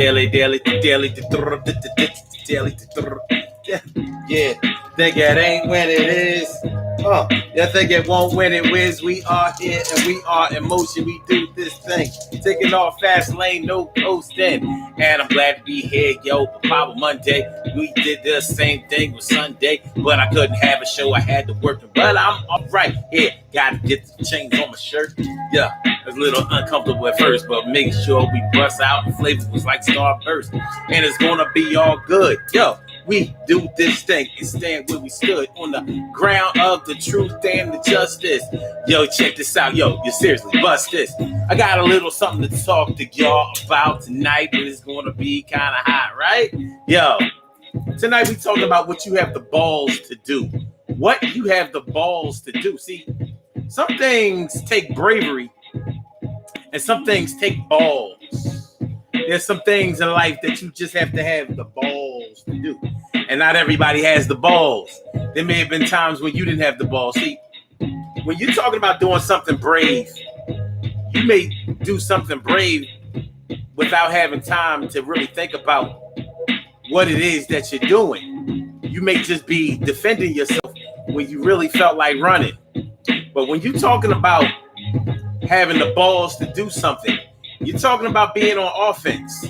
Daily, daily, daily, daily. Yeah, think it ain't when it is. You think it won't when it whiz. We are here and we are in motion. We do this thing, taking off fast lane, no coasting. And I'm glad to be here, yo. Power Monday. We did the same thing with Sunday, but I couldn't have a show. I had to work, but I'm all right here. Got to get the chains on my shirt. Yeah, it's a little uncomfortable at first, but making sure we bust out and flavor was like Starburst, and it's gonna be all good, yo. We do this thing and stand where we stood on the ground of the truth and the justice. Yo, check this out. Yo, you seriously bust this. I got a little something to talk to y'all about tonight, but it's going to be kind of hot, right? Yo, tonight we talking about what you have the balls to do. What you have the balls to do. See, some things take bravery and some things take balls. There's some things in life that you just have to have the balls to do. And not everybody has the balls. There may have been times when you didn't have the balls. See, when you're talking about doing something brave, you may do something brave without having time to really think about what it is that you're doing. You may just be defending yourself when you really felt like running. But when you're talking about having the balls to do something, you're talking about being on offense.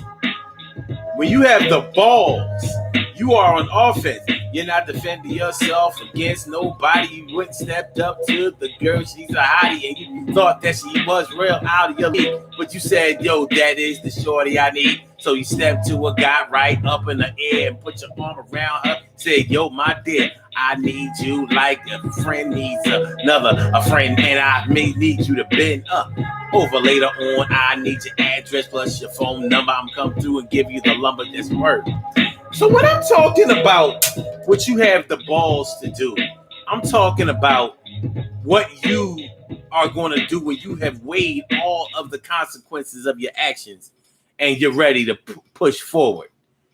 When you have the balls, you are on offense. You're not defending yourself against nobody. You went and stepped up to the girl. She's a hottie, and you thought that she was real out of your league. But you said, yo, that is the shorty I need. So you stepped to a guy right up in the air and put your arm around her. Said, yo, my dear, I need you like a friend needs a friend. And I may need you to bend up. Over later on, I need your address plus your phone number. I'm coming through and give you the lumber that's worth. So when I'm talking about what you have the balls to do, I'm talking about what you are going to do when you have weighed all of the consequences of your actions and you're ready to push forward.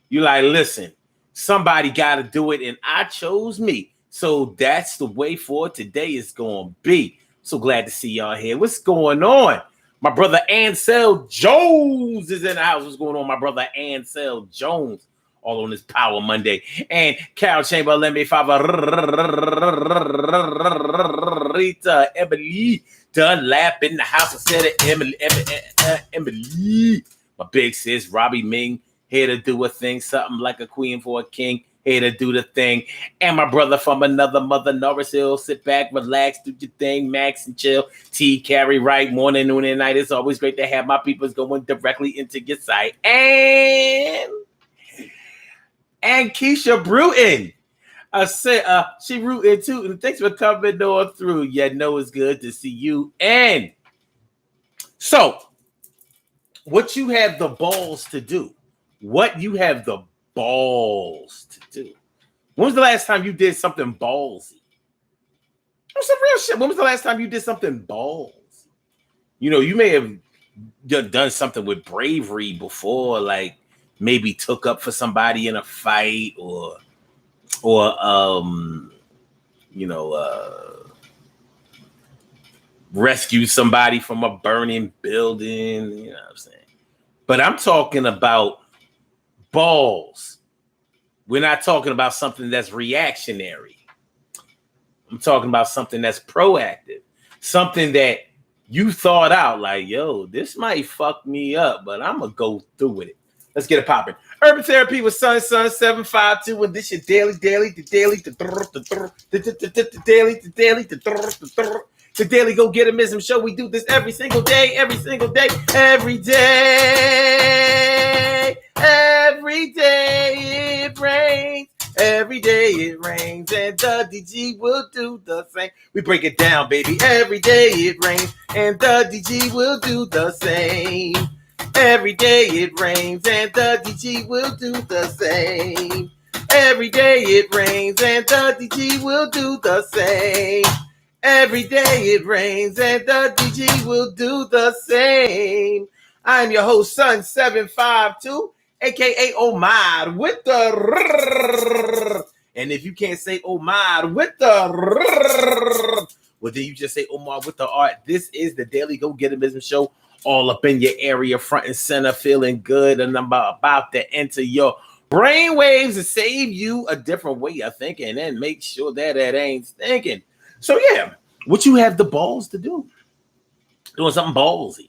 You're like, listen, somebody got to do it, and I chose me. So that's the way forward today is going to be. So glad to see y'all here. What's going on? My brother Ansel Jones is in the house. What's going on, my brother Ansel Jones? All on this Power Monday. And Carol Chamber, let me favorita Emily Dunlap in the house. I said it, Emily. My big sis, Robbie Ming, here to do a thing, something like a queen for a king. Here to do the thing. And my brother from another mother, Norris Hill. Sit back, relax, do your thing, Max and chill. T, carry right, morning, noon, and night. It's always great to have my peoples going directly into your site. And Keisha Bruton. She rooting too. And thanks for coming on through. Yeah, know it's good to see you. And so, what you have the balls to do. What you have the balls to do. When was the last time you did something ballsy? Some real shit. When was the last time you did something ballsy? You know, you may have done something with bravery before, like maybe took up for somebody in a fight or rescue somebody from a burning building, you know what I'm saying? But I'm talking about balls. We're not talking about something that's reactionary. I'm talking about something that's proactive. Something that you thought out like, yo, this might fuck me up, but I'm going to go through with it. Let's get it popping. Urban Therapy with Sun 752, and this your daily, the Daily Go Getimism show. We do this every single day, every day it rains. Every day it rains, and the DG will do the same. We break it down, baby. Every day it rains, and the DG will do the same. Every day it rains, and the DG will do the same. Every day it rains, and the DG will do the same. Every day it rains, and the DG will do the same. I'm your host, Sun 752. AKA Omar with the and if you can't say Omar with the well, then you just say Omar with the art. This is the Daily Go Getimism show all up in your area, front and center, feeling good, and I'm about to enter your brain waves to save you a different way of thinking and make sure that ain't thinking. So yeah, what you have the balls to do? Doing something ballsy.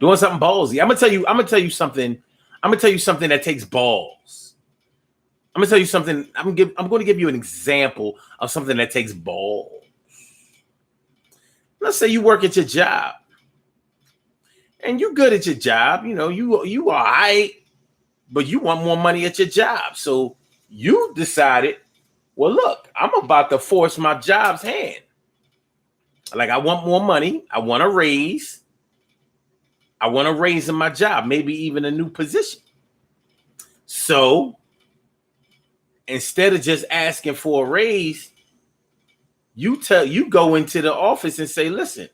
I'm gonna tell you something. I'm gonna tell you something that takes balls. I'm gonna tell you something. I'm going to give you an example of something that takes balls. Let's say you work at your job, and you're good at your job. You know, you all right, but you want more money at your job. So you decided, well, look, I'm about to force my job's hand. Like, I want more money. I want a raise. I want a raise in my job, maybe even a new position. So instead of just asking for a raise, you go into the office and say, listen,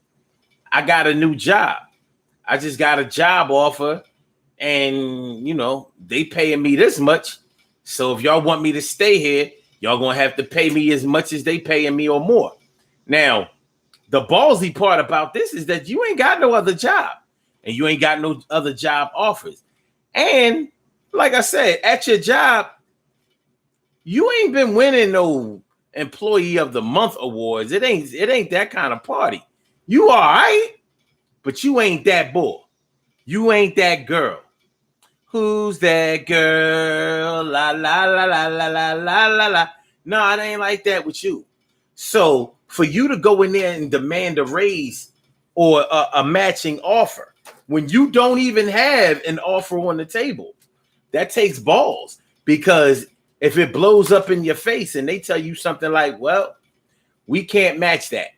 I got a new job. I just got a job offer, and they paying me this much. So if y'all want me to stay here, y'all gonna have to pay me as much as they paying me or more. Now, the ballsy part about this is that you ain't got no other job, and you ain't got no other job offers. And like I said, at your job, you ain't been winning no Employee of the Month awards. It ain't that kind of party. You all right, but you ain't that boy. You ain't that girl. Who's that girl? La la la la la la la la la. No, it ain't like that with you. So for you to go in there and demand a raise or a matching offer when you don't even have an offer on the table, that takes balls. Because if it blows up in your face and they tell you something like, well, we can't match that.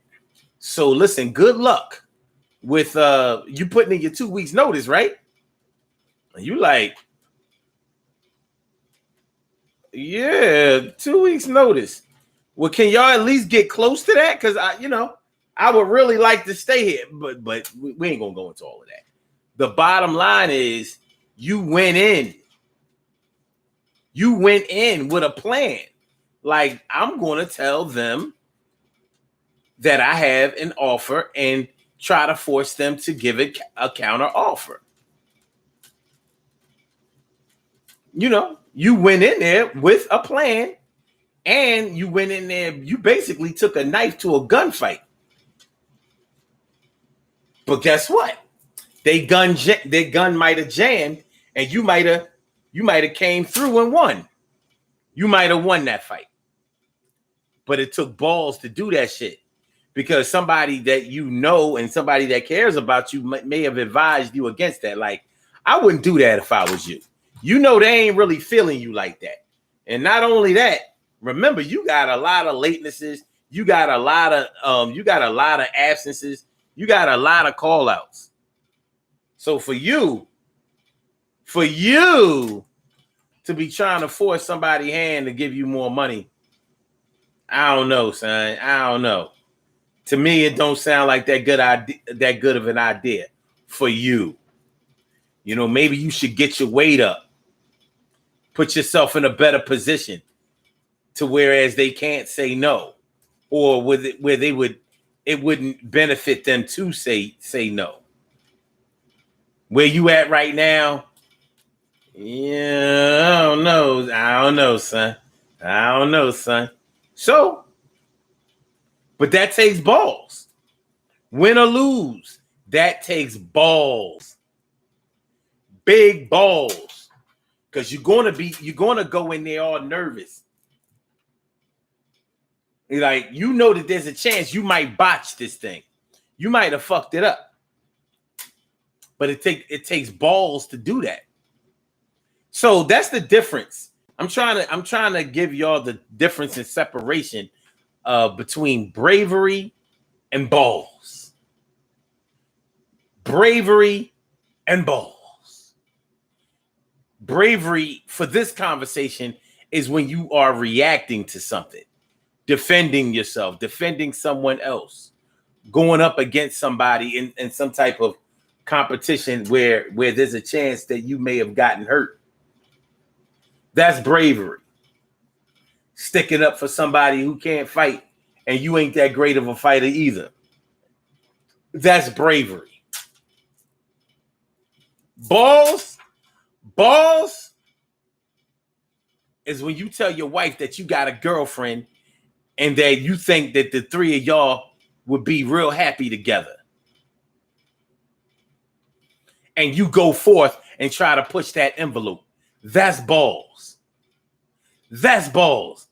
So listen, good luck with you putting in your 2 weeks notice, right? And you like, yeah, 2 weeks notice. Well, can y'all at least get close to that? Because I would really like to stay here, but we ain't gonna go into all of that. The bottom line is you went in with a plan. Like, I'm going to tell them that I have an offer and try to force them to give it a counter offer. You went in there with a plan, and you went in there, you basically took a knife to a gunfight. But guess what? Their gun might have jammed, and you might have came through and won. You might have won that fight. But it took balls to do that shit, because somebody that and somebody that cares about you may have advised you against that. Like, I wouldn't do that if I was you. They ain't really feeling you like that. And not only that, remember, you got a lot of latenesses. You got a lot of absences. You got a lot of call outs. So for you to be trying to force somebody's hand to give you more money, I don't know, son. I don't know. To me, it don't sound like that good of an idea for you. Maybe you should get your weight up. Put yourself in a better position to whereas they can't say no, or it wouldn't benefit them to say no. Where you at right now? Yeah, I don't know, son. I don't know, son. So, but that takes balls. Win or lose, that takes balls. Big balls. Because you're gonna go in there all nervous. Like, that there's a chance you might botch this thing. You might have fucked it up. But it takes balls to do that. So that's the difference. I'm trying to give y'all the difference in separation between bravery and balls. Bravery and balls. Bravery for this conversation is when you are reacting to something, defending yourself, defending someone else, going up against somebody in some type of competition where there's a chance that you may have gotten hurt. That's bravery. Sticking up for somebody who can't fight and you ain't that great of a fighter either. That's bravery. Balls is when you tell your wife that you got a girlfriend and that you think that the three of y'all would be real happy together. And you go forth and try to push that envelope. That's balls. That's balls.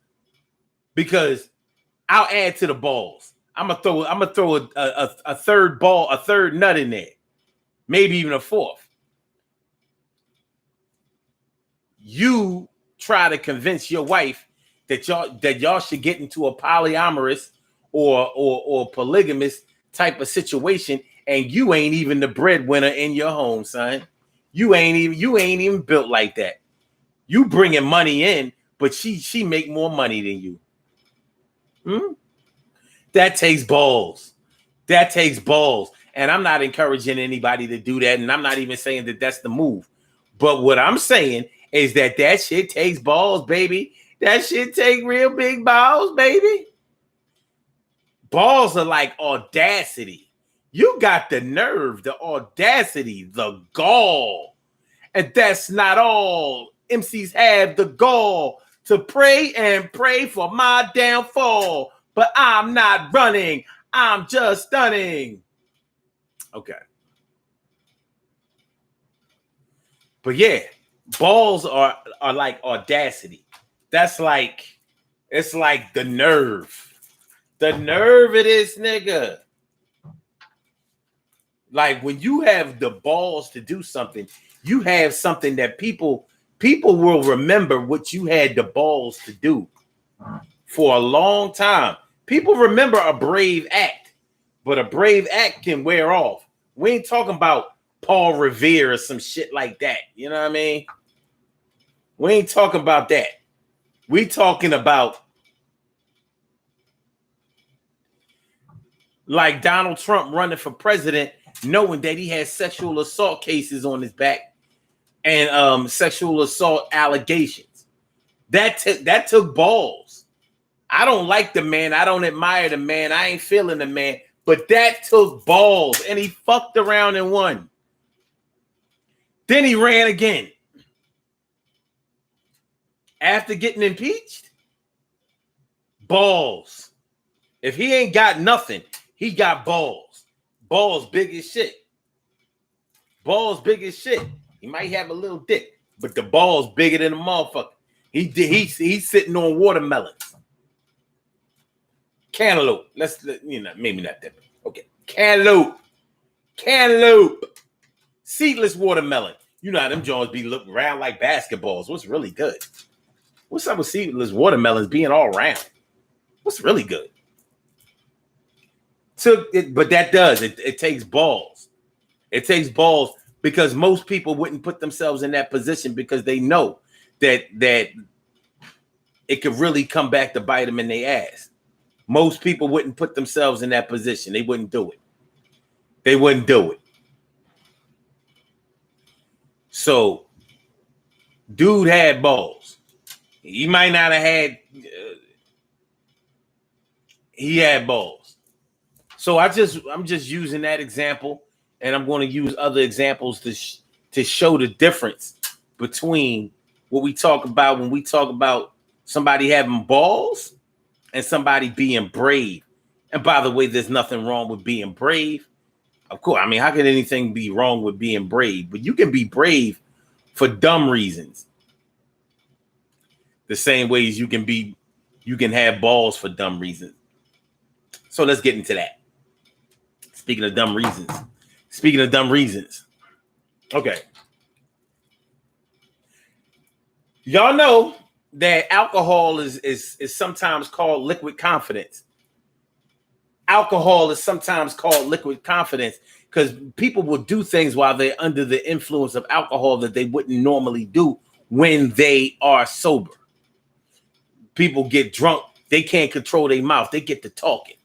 Because I'll add to the balls. I'm gonna throw a third ball, a third nut in there. Maybe even a fourth. You try to convince your wife that y'all should get into a polyamorous or polygamous type of situation, and you ain't even the breadwinner in your home, son. You ain't even built like that. You bringing money in, but she make more money than you. That takes balls. That takes balls. And I'm not encouraging anybody to do that, and I'm not even saying that that's the move. But what I'm saying is that shit takes balls, baby. That shit take real big balls, baby. Balls are like audacity. You got the nerve, the audacity, the gall. And that's not all. MCs have the gall to pray and pray for my downfall. But I'm not running. I'm just stunning. Okay. But yeah, balls are like audacity. That's like, it's like the nerve. The nerve of this nigga. Like when you have the balls to do something, you have something that people will remember what you had the balls to do for a long time. People remember a brave act, but a brave act can wear off. We ain't talking about Paul Revere or some shit like that. You know what I mean? We ain't talking about that. We talking about like Donald Trump running for president, knowing that he has sexual assault cases on his back and sexual assault allegations. That took balls. I don't like the man. I don't admire the man. I ain't feeling the man. But that took balls, and he fucked around and won. Then he ran again. After getting impeached, balls. If he ain't got nothing, he got balls. Balls big as shit. Balls big as shit. He might have a little dick, but the ball's bigger than a motherfucker. He's sitting on watermelons. Cantaloupe. Maybe not that. Okay. Cantaloupe. Seedless watermelon. You know how them Jones be looking around like basketballs. What's really good? What's up with seedless watermelons being all round? What's really good? But that does. It takes balls. It takes balls because most people wouldn't put themselves in that position because they know that it could really come back to bite them in their ass. Most people wouldn't put themselves in that position. They wouldn't do it. They wouldn't do it. So, dude had balls. He might not have had. He had balls. So I'm just using that example, and I'm going to use other examples to show the difference between what we talk about when we talk about somebody having balls and somebody being brave. And by the way, there's nothing wrong with being brave. Of course, I mean, how can anything be wrong with being brave? But you can be brave for dumb reasons. The same way as you can have balls for dumb reasons. So let's get into that. Speaking of dumb reasons. Okay. Y'all know that alcohol is sometimes called liquid confidence. Alcohol is sometimes called liquid confidence because people will do things while they're under the influence of alcohol that they wouldn't normally do when they are sober. People get drunk. They can't control their mouth. They get to talking.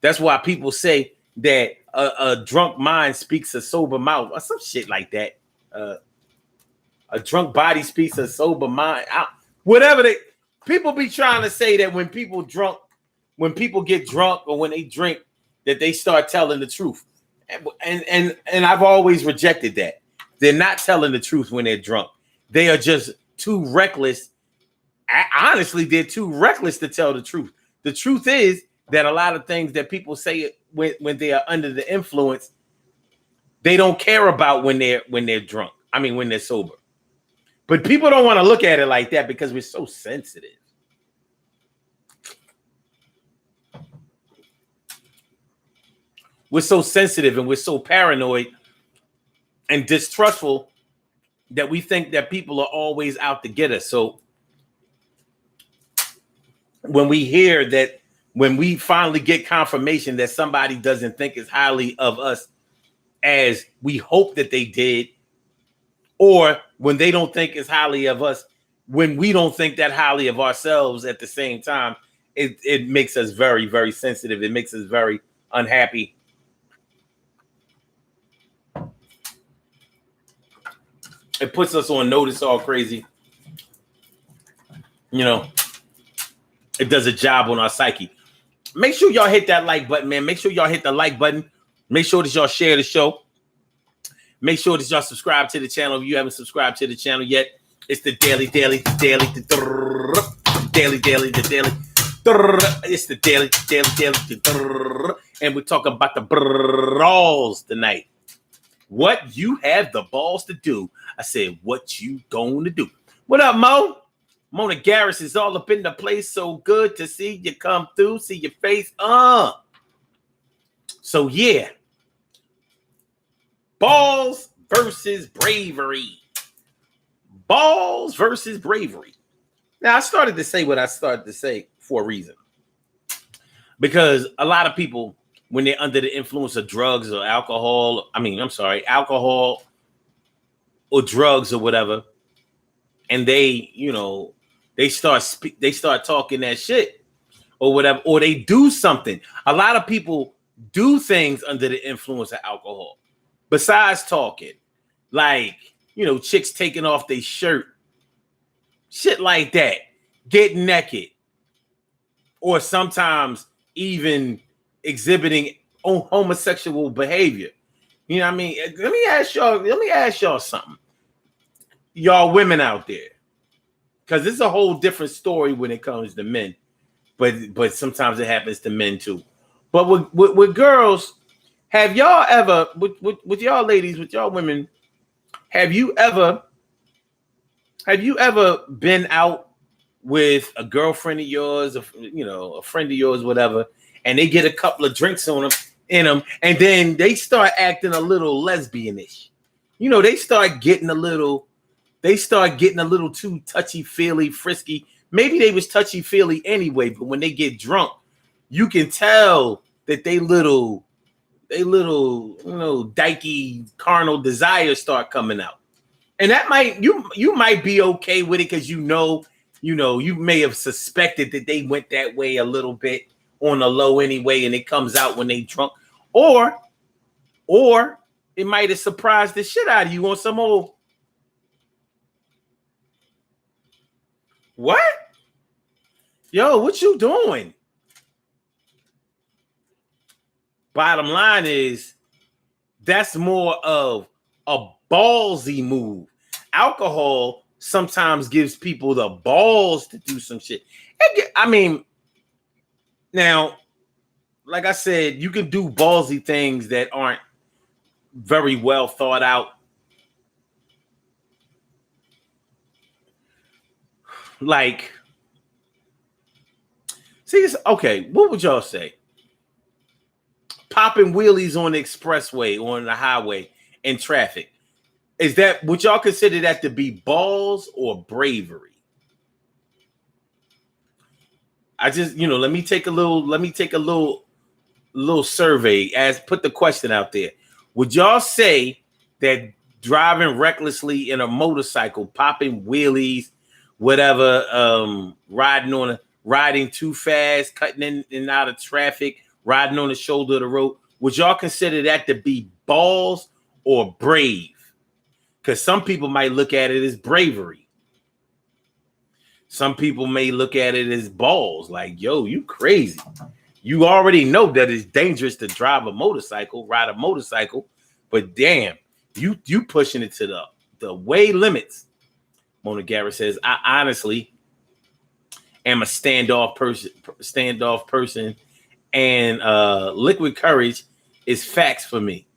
That's why people say that a drunk mind speaks a sober mouth or some shit like that. A drunk body speaks a sober mind. People be trying to say that when people get drunk or when they drink, that they start telling the truth. And I've always rejected that. They're not telling the truth when they're drunk. They are just too reckless. Honestly, they're too reckless to tell the truth. The truth is that a lot of things that people say when they are under the influence, they don't care about when they're drunk. I mean, when they're sober. But people don't want to look at it like that because we're so sensitive. We're so sensitive and we're so paranoid and distrustful that we think that people are always out to get us. So when we hear that, when we finally get confirmation that somebody doesn't think as highly of us as we hope that they did, or when they don't think as highly of us, when we don't think that highly of ourselves at the same time, it makes us very, very sensitive. It makes us very unhappy. It puts us on notice all crazy. You know, it does a job on our psyche. Make sure y'all hit that like button, man. Make sure y'all hit the like button. Make sure that y'all share the show. Make sure that y'all subscribe to the channel if you haven't subscribed to the channel yet. It's the daily. It's the daily. And we're talking about the balls tonight. What you have the balls to do. I said, what you going to do? What up, Mo? Mona Garris is all up in the place. So good to see you come through. See your face. So, yeah. Balls versus bravery. Balls versus bravery. Now, I started to say what I started to say for a reason. Because a lot of people, when they're under the influence of drugs or alcohol, alcohol or drugs or whatever, and they, they start talking that shit or whatever, or they do something. A lot of people do things under the influence of alcohol besides talking, like, chicks taking off their shirt, shit like that, get naked, or sometimes even exhibiting homosexual behavior. You know what I mean? Let me ask y'all something. Y'all women out there. Because it's a whole different story when it comes to men. But sometimes it happens to men too. But with girls, have y'all ever, with y'all ladies, with y'all women, have you ever been out with a girlfriend of yours, a friend of yours, whatever, and they get a couple of drinks in them, and then they start acting a little lesbianish? They start getting a little too touchy-feely, frisky. Maybe they was touchy-feely anyway, but when they get drunk, you can tell that they little dykey carnal desires start coming out. And that you might be okay with it because you may have suspected that they went that way a little bit on the low anyway, and it comes out when they drunk. Or it might have surprised the shit out of you on some old. What? Yo, what you doing? Bottom line is, that's more of a ballsy move. Alcohol sometimes gives people the balls to do some shit. Now, like I said, you can do ballsy things that aren't very well thought out. Like, okay, what would y'all say? Popping wheelies on the expressway, on the highway, in traffic. Would y'all consider that to be balls or bravery? I just, let me take a little survey, put the question out there. Would y'all say that driving recklessly in a motorcycle, popping wheelies, whatever, riding too fast, cutting in and out of traffic, riding on the shoulder of the road, would y'all consider that to be balls or brave? Because some people might look at it as bravery. Some people may look at it as balls, like, yo, you crazy. You already know that it's dangerous to ride a motorcycle, but damn, You pushing it to the way limits. Mona Garrett says, I honestly am a standoff person, and liquid courage is facts for me.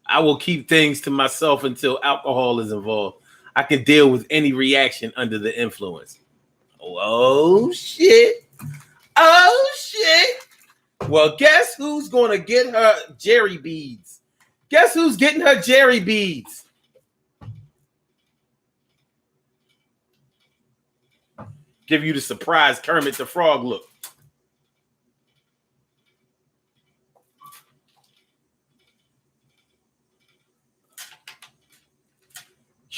I will keep things to myself until alcohol is involved. I can deal with any reaction under the influence. Oh shit. Oh shit. Well, guess who's gonna get her Jerry beads? Guess who's getting her Jerry beads? Give you the surprise Kermit the Frog look.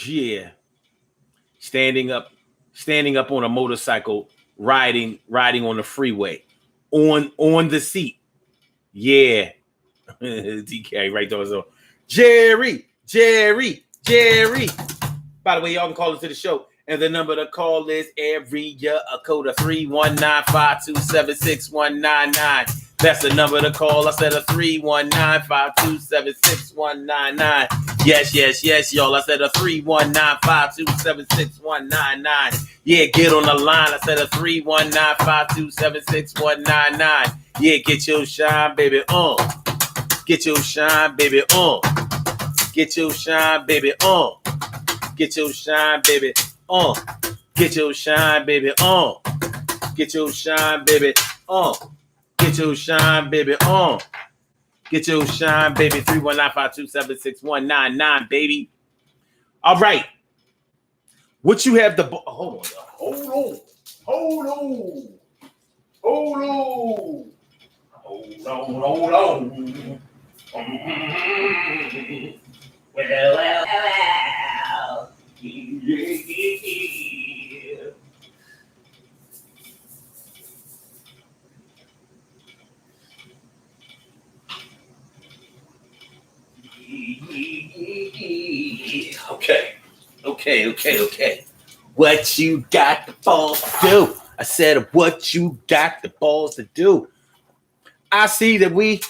Yeah. Standing up on a motorcycle, riding on the freeway, on the seat. Yeah. DK right there. So Jerry. By the way, y'all can call into the show. And the number to call is area code 319-527-6199. That's the number to call. I said a 319-527-6199. Yes, y'all. I said a 319-527-6199. Yeah, get on the line. I said a 319-527-6199. Yeah, get your shine, baby, on. Get your shine, baby, on. Get your shine, baby, on. Get your shine, baby, on. Get your shine, baby, on. Get your shine, baby, on. Get your shine, baby, on. Get your shine, baby. 319-527-6199, baby. All right. What you have the hold on. Well. Yeah. Okay. What you got the balls to do? I said, what you got the balls to do? I see that we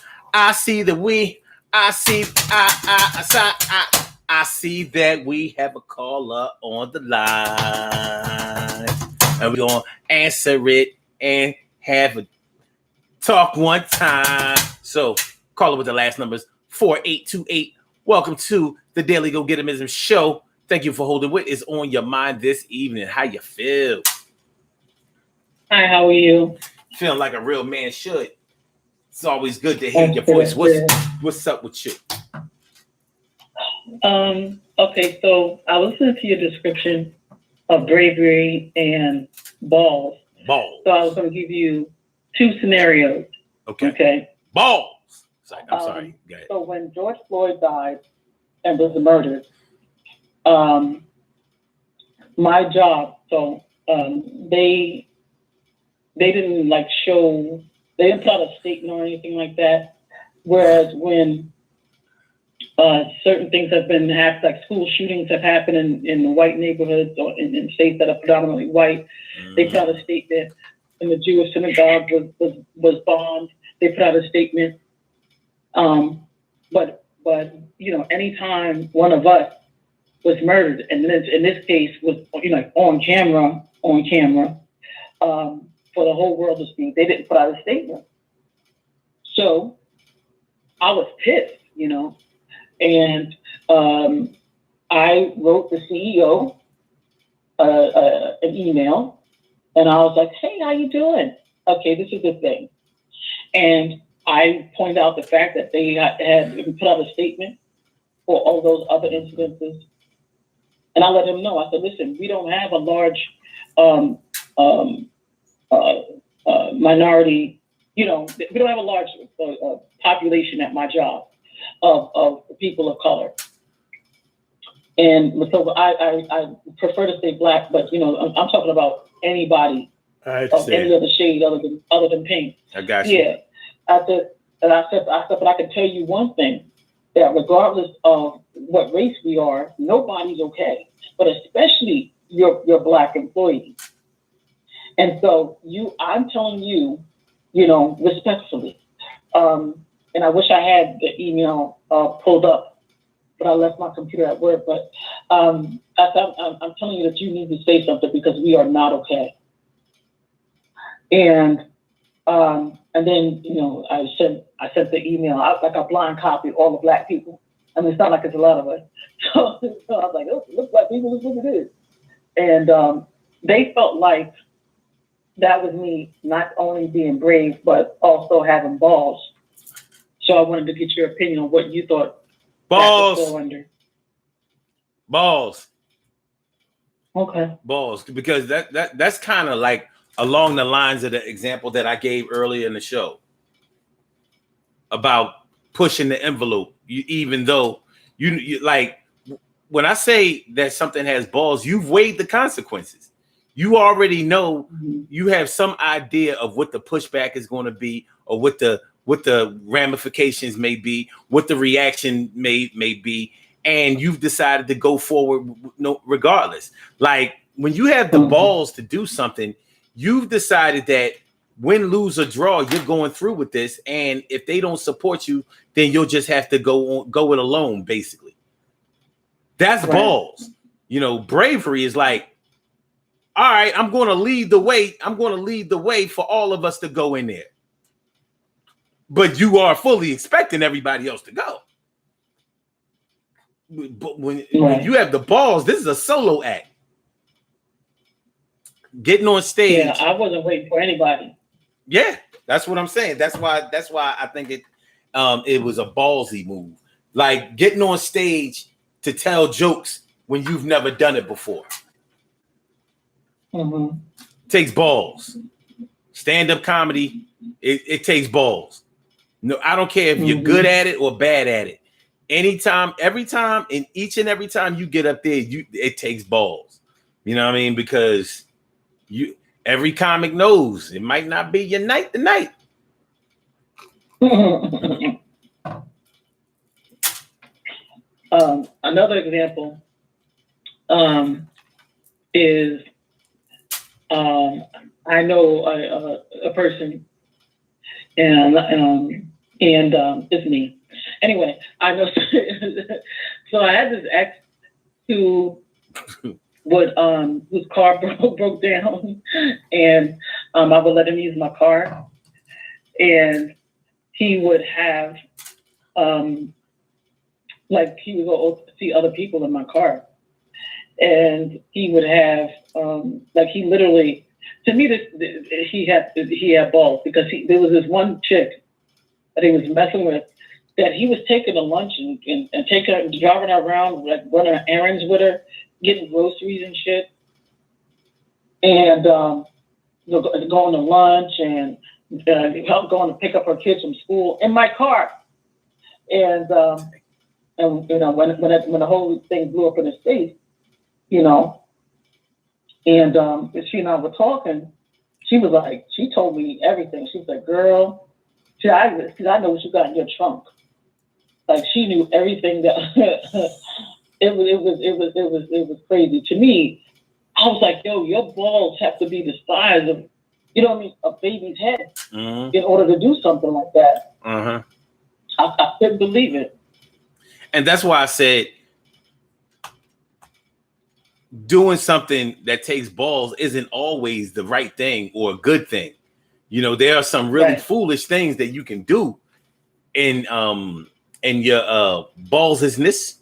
have a caller on the line, and we're gonna answer it and have a talk one time. So, caller with the last numbers 4828. Welcome to the Daily Go Getimism Show. Thank you for holding. What is on your mind this evening? How you feel? Hi, how are you? Feeling like a real man should. It's always good to hear your voice. What's up with you? Okay, so I listened to your description of bravery and balls. Balls. So I was going to give you two scenarios. Okay. Balls. I'm sorry. Go ahead. So when George Floyd died and was murdered, my job. So they didn't they didn't put out a statement or anything like that. Whereas when certain things have been happened, like school shootings have happened in the white neighborhoods or in states that are predominantly white, they put out a statement. And the Jewish synagogue was bombed. They put out a statement. But anytime one of us was murdered, and in this case was on camera, for the whole world to see, they didn't put out a statement. So I was pissed, and I wrote the CEO an email, and I was like, "Hey, how you doing? Okay, this is the thing," and I pointed out the fact that they had put out a statement for all those other incidences, and I let them know. I said, "Listen, we don't have a large minority, we don't have a large population at my job of people of color. And so I prefer to say black, but I'm talking about anybody of any other shade other than pink. I got you. Yeah. I said, but I can tell you one thing, that regardless of what race we are, nobody's okay, but especially your black employees. And so I'm telling you, respectfully, and I wish I had the email pulled up, but I left my computer at work. But I'm telling you that you need to say something because we are not okay. And then I sent the email. I blind copied all the black people. I mean, it's not like it's a lot of us. So I was like, oh, look, black people, this is what it is. And they felt like that was me not only being brave, but also having balls. So I wanted to get your opinion on what you thought. Balls. Okay. Balls. Because that's kind of like along the lines of the example that I gave earlier in the show about pushing the envelope. Even though you like, when I say that something has balls, you've weighed the consequences. You already know, you have some idea of what the pushback is going to be, or what the ramifications may be, what the reaction may be, and you've decided to go forward regardless. Like when you have the balls to do something, you've decided that win, lose, or draw, you're going through with this, and if they don't support you, then you'll just have to go it alone, basically. That's right. Balls. Bravery is like, all right, I'm going to lead the way. I'm going to lead the way for all of us to go in there. But you are fully expecting everybody else to go. But when you have the balls, this is a solo act. Getting on stage. Yeah, I wasn't waiting for anybody. Yeah, that's what I'm saying. That's why I think it was a ballsy move. Like getting on stage to tell jokes when you've never done it before. Takes balls. Stand-up comedy, it takes balls. No, I don't care if you're good at it or bad at it. Anytime, every time, and each and every time you get up there, it takes balls. You know what I mean? Because every comic knows it might not be your night tonight. Another example is I know a person, and it's me. Anyway, I know. So I had this ex who would whose car broke down, and I would let him use my car, and he would have like he would go see other people in my car. And he would have, like he literally, to me, he had balls because there was this one chick that he was messing with that he was taking to lunch and taking her, driving her around, like running errands with her, getting groceries and shit, and going to lunch and going to pick up her kids from school in my car, and when the whole thing blew up in his face. And she and I were talking. She was like, she told me everything. She was like, girl, I know what you got in your trunk. Like she knew everything that it was crazy. To me, I was like, yo, your balls have to be the size of, a baby's head in order to do something like that. I couldn't believe it. And that's why I said, doing something that takes balls isn't always the right thing or a good thing. There are some really foolish things that you can do in your ballsness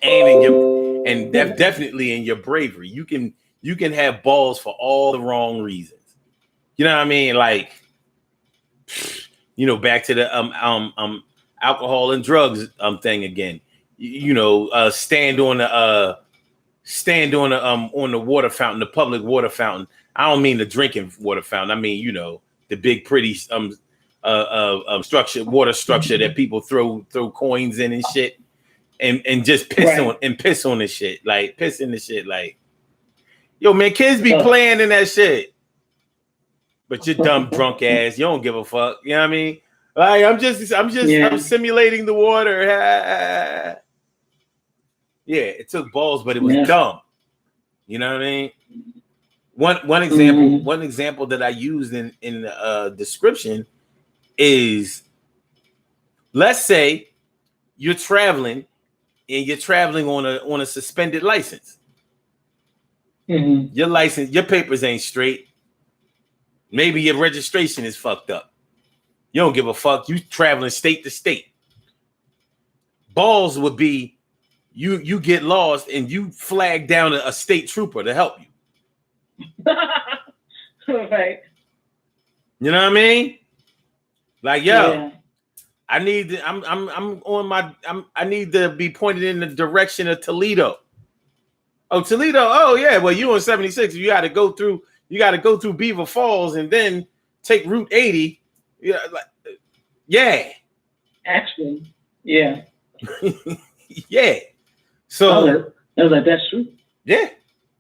and definitely in your bravery. You can have balls for all the wrong reasons. You know what I mean? Like, back to the alcohol and drugs thing again. Stand on the water fountain, the public water fountain. I don't mean the drinking water fountain. I mean, the big pretty water structure that people throw coins in and shit, and just piss on this shit, like piss in the shit, like, yo man, kids be playing in that shit, but you're dumb drunk ass, you don't give a fuck. You know what I mean? Like I'm simulating the water. Yeah, it took balls, but it was dumb. You know what I mean? One example that I used in the description is, let's say you're traveling and you're traveling on a suspended license. Mm-hmm. Your license, your papers ain't straight. Maybe your registration is fucked up. You don't give a fuck. You traveling state to state. Balls would be you get lost and you flag down a state trooper to help you. Right. You know what I mean? Like, yo, Yeah. I need to, I need to be pointed in the direction of Toledo. Oh, Toledo. Oh, yeah. Well, you on 76. You got to go through Beaver Falls and then take Route 80. Yeah. Yeah. Actually, yeah. Yeah. So I was like, that's true. yeah.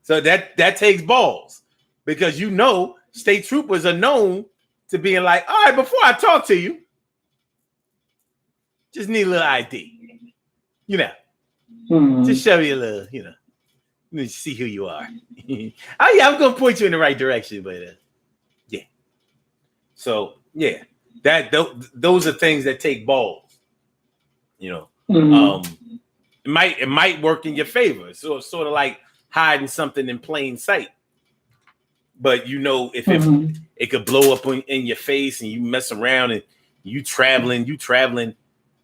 So that takes balls because state troopers are known to being like, all right, before I talk to you, just need a little ID. You know, just show you a little, let me see who you are. Oh yeah, I'm gonna point you in the right direction, but yeah. So yeah, those are things that take balls. It might work in your favor. So it's sort of like hiding something in plain sight. But if it could blow up in your face and you mess around and you traveling to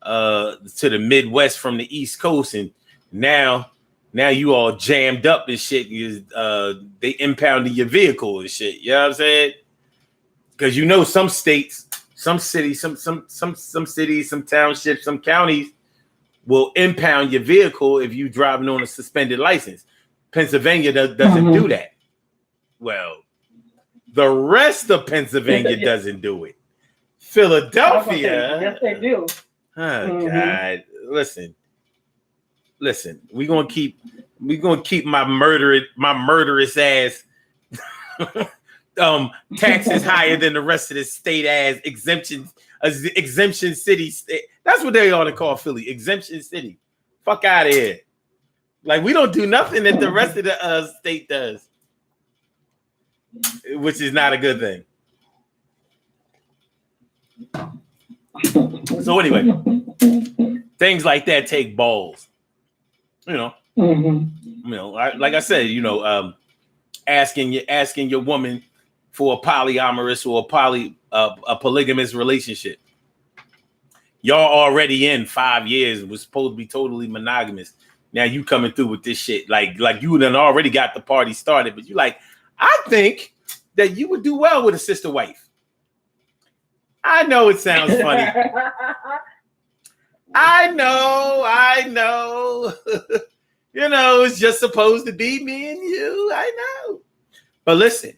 the Midwest from the East Coast, and now you all jammed up and shit. They impounded your vehicle and shit. You know what I'm saying? Because some states, some cities, some cities, some townships, some counties will impound your vehicle if you driving on a suspended license. Pennsylvania doesn't do that. Well, the rest of Pennsylvania doesn't do it. Philadelphia, yes, they do. Oh God! Listen. We're gonna keep my murderous ass taxes higher than the rest of the state as exemption city. That's what they ought to call Philly, exemption city. Fuck out of here! Like we don't do nothing that the rest of the state does, which is not a good thing. So anyway, things like that take balls. Like I said, asking your woman for a polyamorous or a polygamous relationship. Y'all already in 5 years, was supposed to be totally monogamous. Now you coming through with this shit, like you done already got the party started, but you like, I think that you would do well with a sister wife. I know it sounds funny. I know. It's just supposed to be me and you. I know. But listen,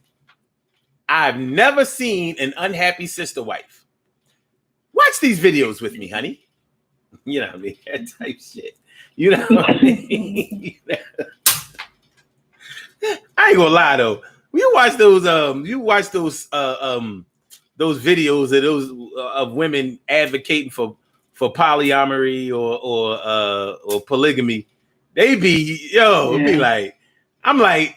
I've never seen an unhappy sister wife. Watch these videos with me, honey. You know what I mean? That type shit. You know what I mean? I ain't gonna lie though. You watch those videos of women advocating for polyamory or polygamy. They be be like, I'm like,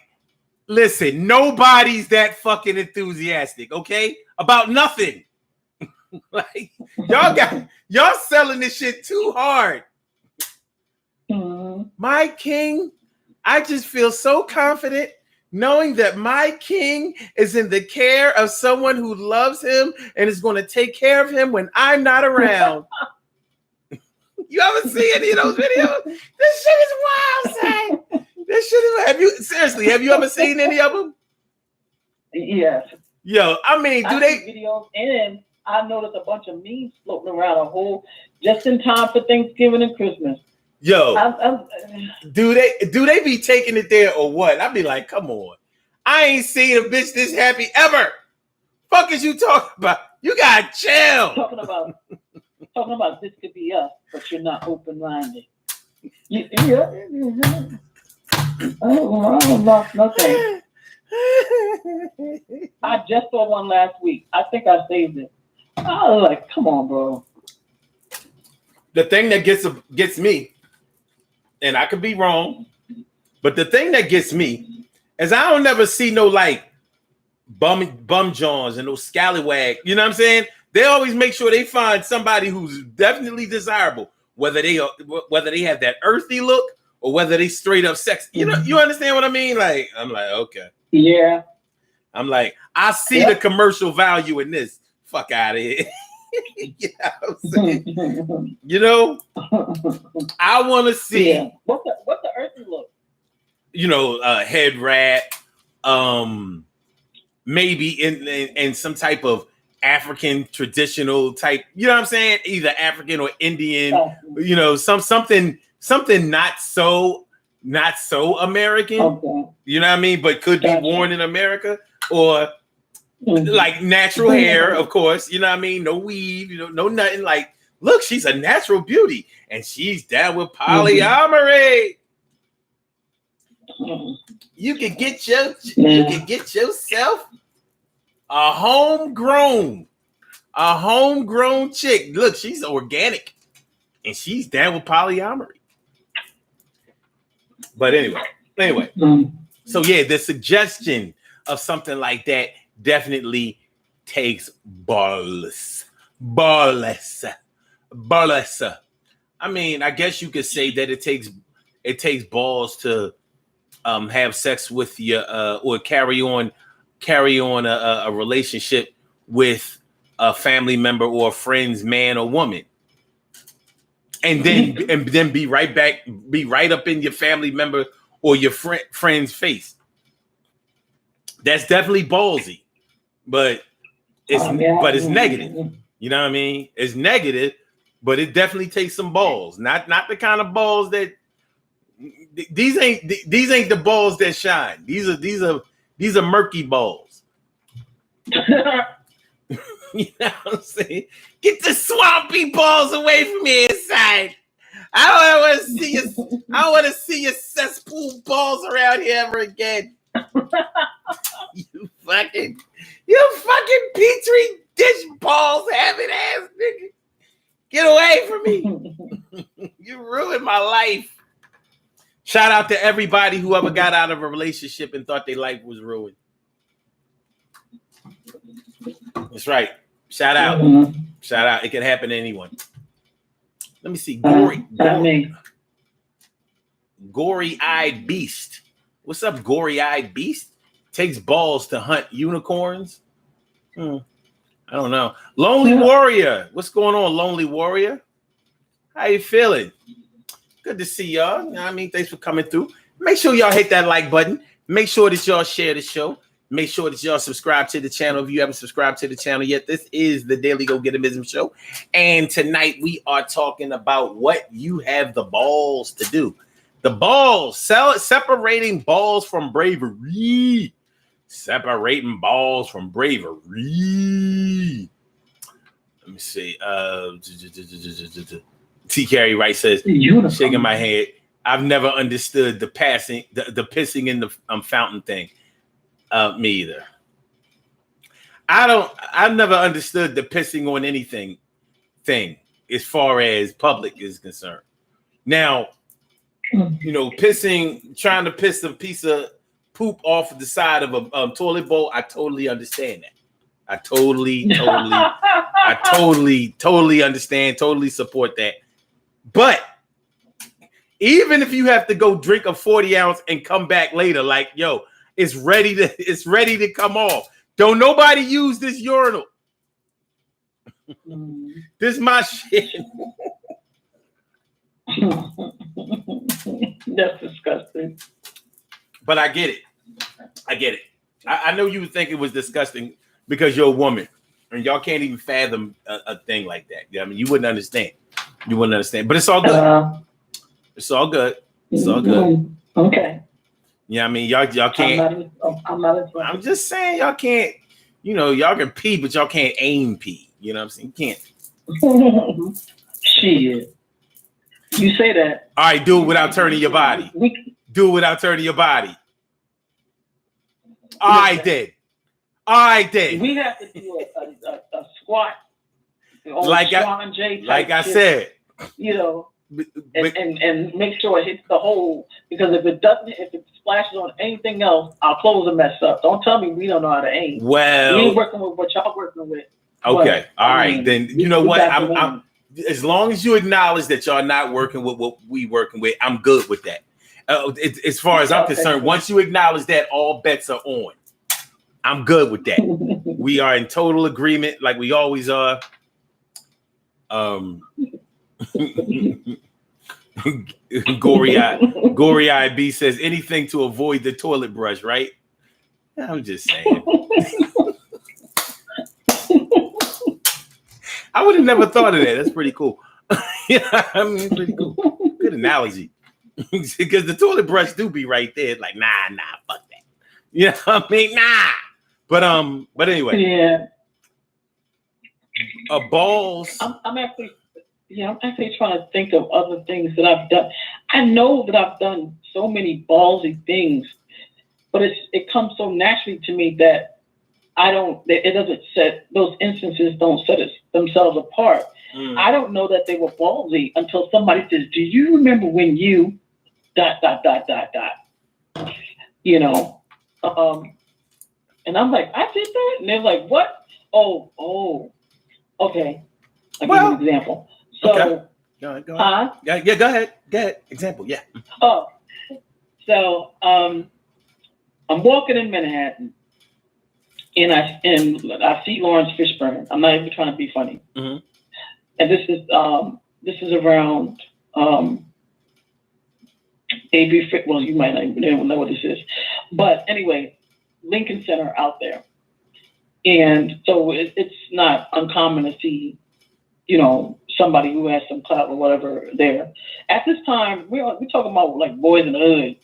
listen, nobody's that fucking enthusiastic, okay? About nothing. Like y'all selling this shit too hard. My king, I just feel so confident knowing that my king is in the care of someone who loves him and is going to take care of him when I'm not around. You ever see any of those videos? This shit is wild, son. This shit is. Have you ever seen any of them? Yes. Yo, I mean, do they videos? And I noticed a bunch of memes floating around just in time for Thanksgiving and Christmas. Yo, do they be taking it there or what? I'd be like, come on. I ain't seen a bitch this happy ever. Fuck is you talking about? You gotta chill. Talking about this could be us, but you're not open-minded. Yeah. I lost nothing. I just saw one last week. I think I saved it. I was like, come on, bro. The thing that gets me, and I could be wrong, but the thing that gets me is I don't never see no like bum Johns and no scallywag. You know what I'm saying? They always make sure they find somebody who's definitely desirable. whether they have that earthy look or whether they straight up sex. You know, you understand what I mean? Like, I'm like, okay. Yeah. I'm like, I see the commercial value in this. Fuck out of here. You know what I'm saying? You know, I want to see. Yeah. What's the earthy look? You know, head wrap, maybe in some type of African traditional type. You know what I'm saying? Either African or Indian. You know, something not so American. Okay. You know what I mean? But could be worn in America, or like natural hair, of course. You know what I mean? No weave, you know, no nothing. Like, look, she's a natural beauty, and she's down with polyamory. You can get yourself a homegrown chick. Look, she's organic, and she's down with polyamory. But anyway. So yeah, the suggestion of something like that definitely takes balls. I mean, I guess you could say that it takes balls to have sex with your or carry on a relationship with a family member or a friend's man or woman. And then be right up in your family member or your friend's face. That's definitely ballsy, but it's negative. You know what I mean? It's negative, but it definitely takes some balls. Not the kind of balls that these ain't the balls that shine. These are murky balls. You know what I'm saying? Get the swampy balls away from me inside. I don't want to see your cesspool balls around here ever again. You fucking petri dish balls having ass nigga. Get away from me. You ruined my life. Shout out to everybody who ever got out of a relationship and thought their life was ruined. That's right. Shout out. Shout out. It can happen to anyone. Let me see. Gory-eyed beast. What's up, gory-eyed beast? Takes balls to hunt unicorns. I don't know. Lonely Warrior. What's going on, Lonely Warrior? How you feeling? Good to see y'all. You know what I mean? Thanks for coming through. Make sure y'all hit that like button. Make sure that y'all share the show. Make sure that y'all subscribe to the channel if you haven't subscribed to the channel yet. This is the Daily Go Getimism Show. And tonight we are talking about what you have the balls to do. The balls, separating balls from bravery. Separating balls from bravery. Let me see. T. Carey Wright says, shaking my head. I've never understood the pissing in the fountain thing. Me either. I've never understood the pissing on anything thing as far as public is concerned. Now, you know, trying to piss a piece of poop off of the side of a toilet bowl, I totally understand that. I totally understand, totally support that. But even if you have to go drink a 40 ounce and come back later, like, yo, it's ready to come off. Don't nobody use this urinal. This is my shit. That's disgusting. But I get it. I know you would think it was disgusting because you're a woman and y'all can't even fathom a thing like that. I mean, you wouldn't understand. But it's all good. It's all good. Okay. Yeah, I mean, y'all can't. I'm just saying, y'all can't. You know, y'all can pee, but y'all can't aim pee. You know what I'm saying? You can't. Shit. You say that. All right, do it without turning your body. Do it without turning your body. All right, then. We have to do a squat. Like I said. You know. And make sure it hits the hole, because if it splashes on anything else, our clothes will mess up. Don't tell me we don't know how to aim. Well, we ain't working with what y'all working with. Okay, all right, then you know what? as long as you acknowledge that y'all not working with what we working with, I'm good with that. As far as I'm concerned, once you acknowledge that, all bets are on. I'm good with that. We are in total agreement, like we always are. Gory Eye B says anything to avoid the toilet brush, right? I'm just saying. I would have never thought of that. That's pretty cool. Yeah, I mean, pretty cool. Good analogy. Because the toilet brush do be right there. Like, nah, fuck that. You know what I mean? Nah. But anyway. Yeah. Balls. I'm actually trying to think of other things that I've done. I know that I've done so many ballsy things, but it comes so naturally to me that those instances don't set themselves apart. I don't know that they were ballsy until somebody says, do you remember when you ... You know, and I'm like, I did that? And they're like, what? Oh, okay. I'll give you an example. So, okay. Go ahead. Yeah, go ahead. Example, yeah. Oh, so I'm walking in Manhattan, and I see Lawrence Fishburne. I'm not even trying to be funny. Mm-hmm. And this is around A.B. Well, you might not even know what this is, but anyway, Lincoln Center out there, and so it's not uncommon to see, you know, somebody who has some clout or whatever there. At this time, we're talking about like Boys in the Hood,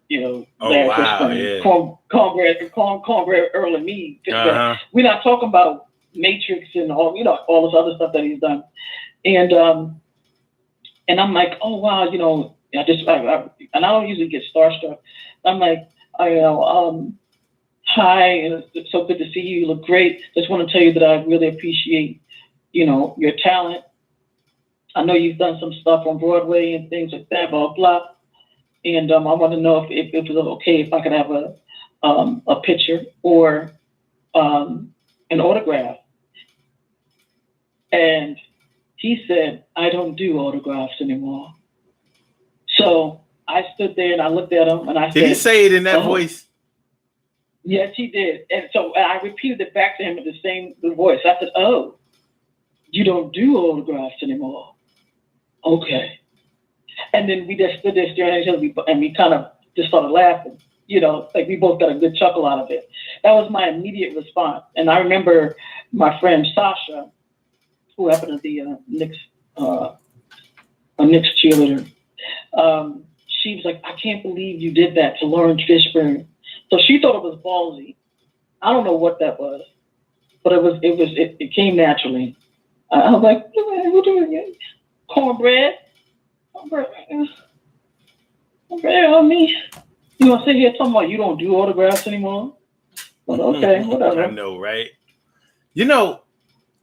you know. Oh wow, yeah. Cornbread Earl and me. Uh-huh. We're not talking about Matrix and all this other stuff that he's done, and I'm like, oh wow, you know, and I don't usually get starstruck. I'm like, hi, and it's so good to see you. You look great. Just want to tell you that I really appreciate, you know, your talent. I know you've done some stuff on Broadway and things like that, blah, blah. And I want to know if it was okay if I could have a picture or an autograph. And he said, I don't do autographs anymore. So I stood there and I looked at him and I said, did he say it in that voice? Yes, he did. And so I repeated it back to him in the same voice. I said, oh, you don't do autographs anymore. Okay. And then we just stood there staring at each other and we kind of just started laughing. You know, like we both got a good chuckle out of it. That was my immediate response. And I remember my friend Sasha, who happened to be a Knicks cheerleader. She was like, I can't believe you did that to Lawrence Fishburne. So she thought it was ballsy. I don't know what that was, but it came naturally. I was like, what doing it? Cornbread on me. You want to sit here talking about you don't do autographs anymore? Well, okay, whatever. I know, right? You know,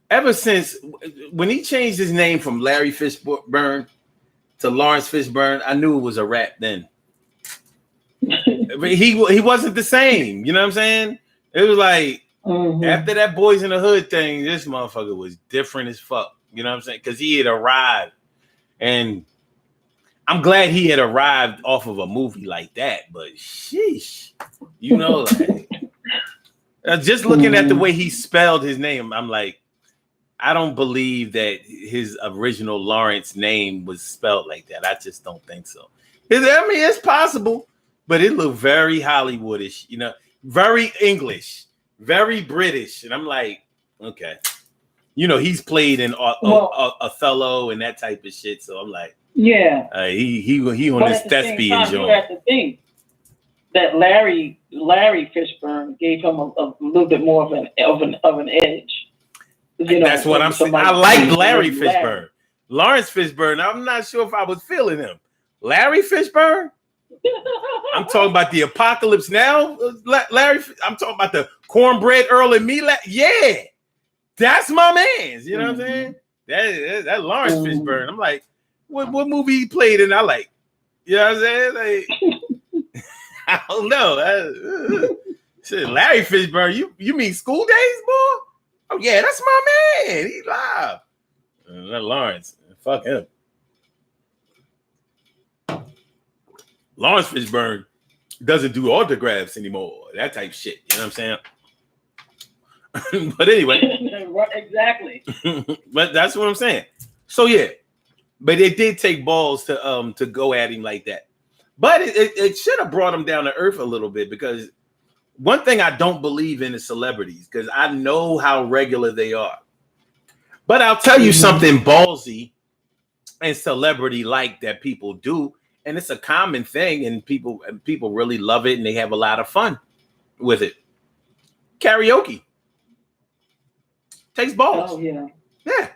ever since when he changed his name from Larry Fishburne to Lawrence Fishburne, I knew it was a rap then. But he wasn't the same. You know what I'm saying? It was like after that Boys in the Hood thing, this motherfucker was different as fuck. You know what I'm saying? Because he had arrived, and I'm glad he had arrived off of a movie like that. But sheesh, you know, like just looking at the way he spelled his name, I'm like, I don't believe that his original Lawrence name was spelled like that. I just don't think so. I mean, it's possible, but it looked very Hollywoodish, you know, very English, very British. And I'm like, okay. You know, he's played in Othello and that type of shit. So I'm like, yeah, he on his thespian joint. You have to think that Larry Fishburne gave him a little bit more of an edge. You know, that's what I'm saying. I like Larry Fishburne. Lawrence Fishburne, I'm not sure if I was feeling him. Larry Fishburne? I'm talking about the Apocalypse Now, Larry. I'm talking about the Cornbread Earl and me. Yeah, that's my man's. You know what I'm saying? That Lawrence Fishburne. I'm like, what movie he played in? I like, you know what I'm saying? Like, I don't know. Shit, Larry Fishburne. You mean School Days, boy? Oh yeah, that's my man. He live. Not Lawrence. Fuck him. Lawrence Fishburne doesn't do autographs anymore. That type shit. You know what I'm saying? But anyway. Exactly. But that's what I'm saying. So yeah. But it did take balls to go at him like that. But it should have brought him down to earth a little bit, because one thing I don't believe in is celebrities, because I know how regular they are. But I'll tell you something ballsy and celebrity-like that people do, and it's a common thing, and people really love it, and they have a lot of fun with it. Karaoke takes balls. Oh yeah. Yeah.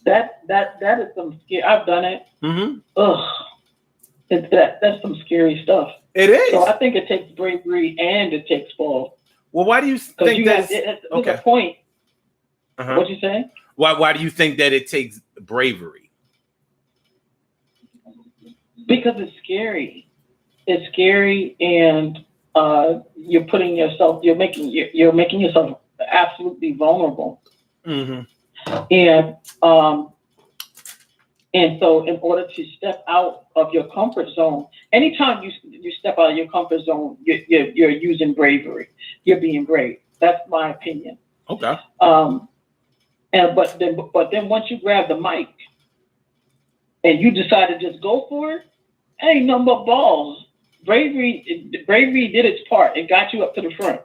That is some scary. I've done it. Mm-hmm. Ugh. That's some scary stuff. It is. So I think it takes bravery and it takes balls. Well, why do you think that's there's okay? a point. Uh-huh. What you say? Why do you think that it takes bravery? Because it's scary. It's scary, and you're making yourself absolutely vulnerable. Mm-hmm. And so in order to step out of your comfort zone, anytime you step out of your comfort zone, you're using bravery. You're being brave. That's my opinion. Okay. But then once you grab the mic and you decide to just go for it, ain't nothing but balls. Bravery did its part. It got you up to the front.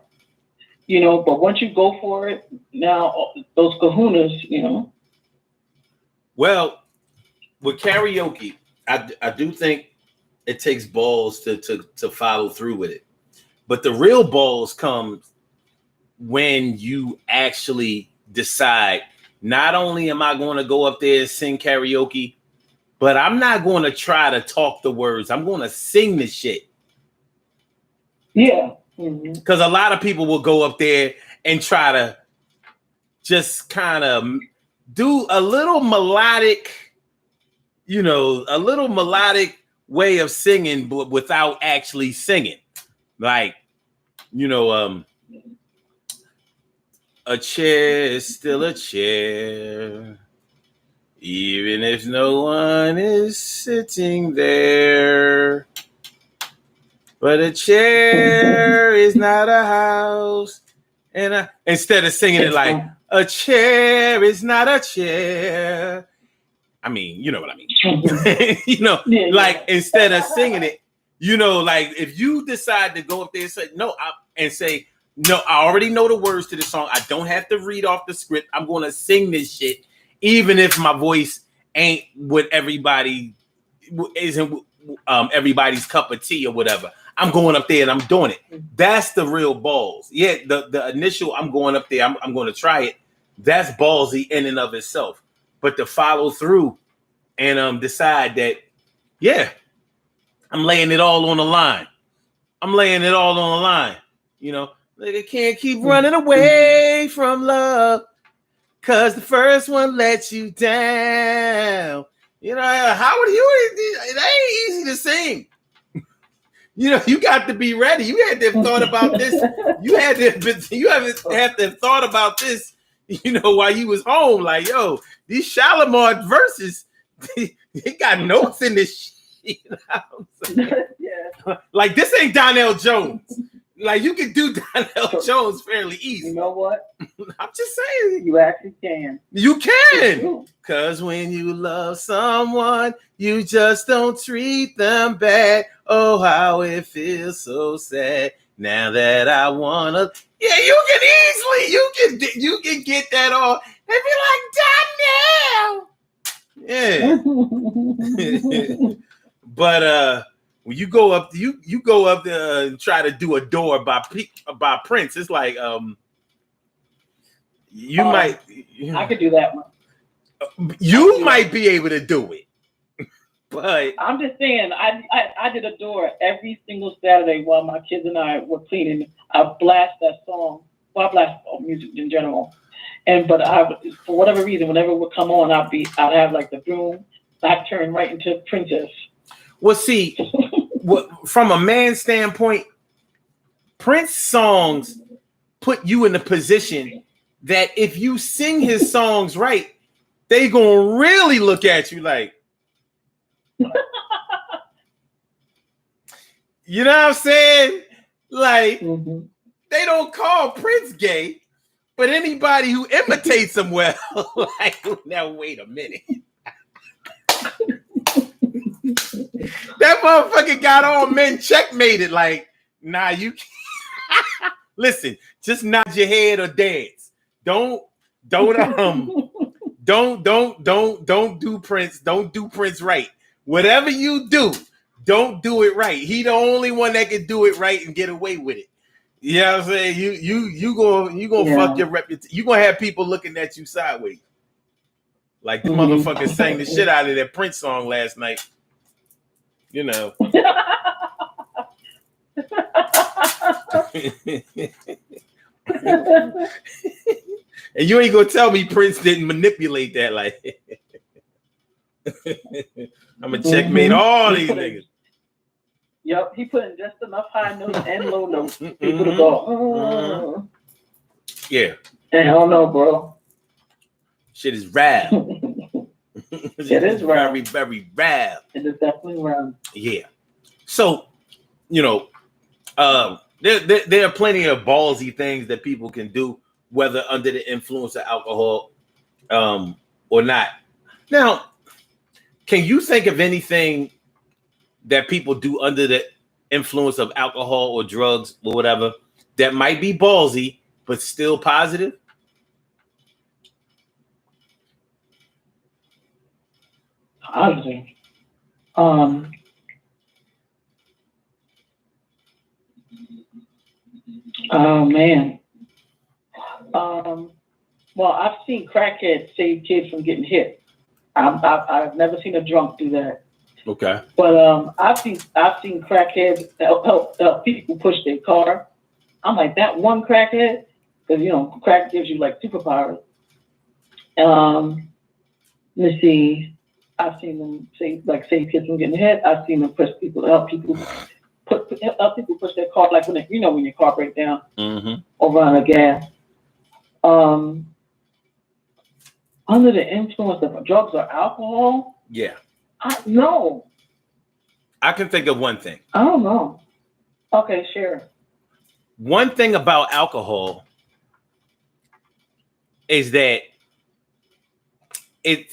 You know, but once you go for it, now those kahunas, you know. Well, with karaoke, I do think it takes balls to follow through with it. But the real balls come when you actually decide, not only am I going to go up there and sing karaoke, but I'm not going to try to talk the words. I'm going to sing the shit. Yeah. Because a lot of people will go up there and try to just kind of do a little melodic way of singing, but without actually singing. Like, a chair is still a chair, even if no one is sitting there. But a chair is not a house. And instead of singing it like, a chair is not a chair. I mean, you know what I mean. Instead of singing it, like if you decide to go up there and say, no, I already know the words to the song. I don't have to read off the script. I'm going to sing this shit, even if my voice ain't what everybody isn't everybody's cup of tea or whatever. I'm going up there and I'm doing it. That's the real balls. Yeah, the initial I'm going up there, I'm going to try it. That's ballsy in and of itself. But to follow through and decide that, yeah, I'm laying it all on the line. Like I can't keep running away from love, cause the first one let you down. How would you? It ain't easy to sing. You got to be ready. You had to have thought about this. You have thought about this, while you was home. Like, yo, these Shalimar verses, they got notes in this shit. Yeah. Like, this ain't Donnell Jones. Like, you can do Donnell Jones fairly easy. You know what? I'm just saying. You actually can. You can. Because when you love someone, you just don't treat them bad. Oh, how it feels so sad. Now that I wanna, yeah, you can get that all and be like, Donnell. Yeah. But when you go up, you go up there and try to do Adore by Prince. It's like you might. I could do that one. You might be able to do it. But I'm just saying, I did Adore every single Saturday while my kids and I were cleaning. I blast that song. Well, I blast all music in general. But for whatever reason, whenever it would come on, I'd have like the broom. I'd turn right into Princess. Well, see, from a man's standpoint, Prince songs put you in a position that if you sing his songs right, they gonna really look at you like, you know what I'm saying? Like, they don't call Prince gay, but anybody who imitates him well, like, now wait a minute. That motherfucker got all men checkmated. Like, nah, you can't. Listen, just nod your head or dance. Don't do Prince. Don't do Prince right. Whatever you do, don't do it right. He the only one that can do it right and get away with it. You know what I'm saying? You gonna fuck your reputation. You gonna have people looking at you sideways. Like the motherfucker sang the shit out of that Prince song last night. You know. And you ain't gonna tell me Prince didn't manipulate that. Like, I'm gonna checkmate all these niggas. Yep, he put in just enough high notes and low notes. People to go. Yeah. I don't know, bro. Shit is rap. It is rap. Very, very rap. It is definitely rap. Yeah. So, you know, there are plenty of ballsy things that people can do, whether under the influence of alcohol or not. Now, can you think of anything that people do under the influence of alcohol or drugs or whatever that might be ballsy but still positive? Positive. Oh man. Well, I've seen crackheads save kids from getting hit. I've never seen a drunk do that. Okay. But I've seen crackheads help people push their car. I'm like, that one crackhead, because you know crack gives you like superpowers. Let's see. I've seen them save kids from getting hit. I've seen them help people push their car, like when your car breaks down or run out of gas. Under the influence of drugs or alcohol? Yeah. No. I can think of one thing. I don't know. Okay, sure. One thing about alcohol is that it